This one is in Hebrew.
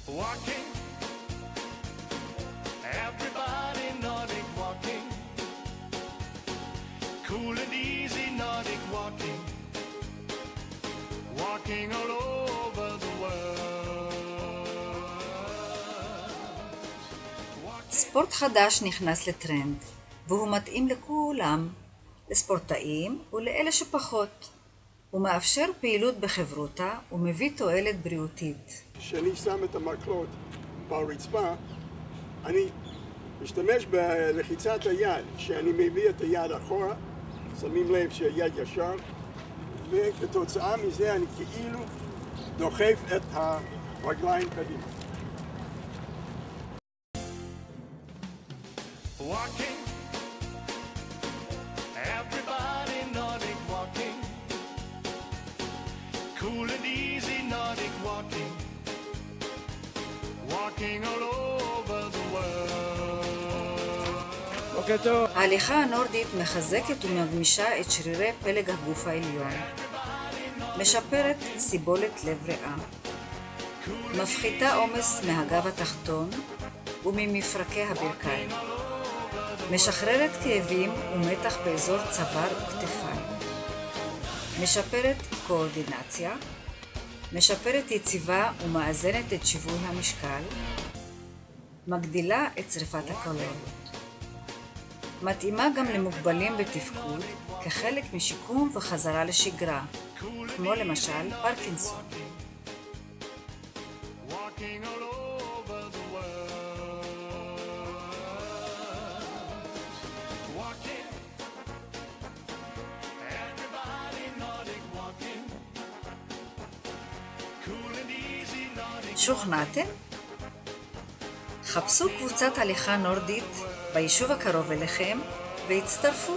Walking, everybody Nordic walking, cool and easy Nordic walking, walking all over the world. ספורט חדש נכנס לטרנד, והוא מתאים לכולם, לספורטאים ולאלה שפחות. הוא מאפשר פעילות בחברותה ומביא תועלת בריאותית. כשאני שם את המקלות ברצפה, אני משתמש בלחיצת היד, כשאני מביא את היד אחורה, שמים לב שהיד ישר, וכתוצאה מזה אני כאילו דוחף את הרגליים קדימה. Walking, everybody Nordic walking, cool and easy Nordic walking, walking all over the world. בוקר טוב. ההליכה הנורדית מחזקת ומגמישה את שרירי פלג הגוף העליון, משפרת סיבולת לב ריאה, מפחיתה עומס מהגב התחתון וממפרקי הברכיים, משחררת כאבים ומתח באזור צוואר וכתפיים, משפרת קואורדינציה, משפרת יציבה ומאזנת את שיווי המשקל, מגדילה את שריפת הקלוריות. מתאימה גם למוגבלים בתפקוד כחלק משיקום וחזרה לשגרה, כמו למשל פרקינסון. Walking all over the world. Walking, everybody Nordic walking, cool and easy Nordic. שוכנעתם? חפשו קבוצת הליכה נורדית ביישוב הקרוב אליכם והצטרפו.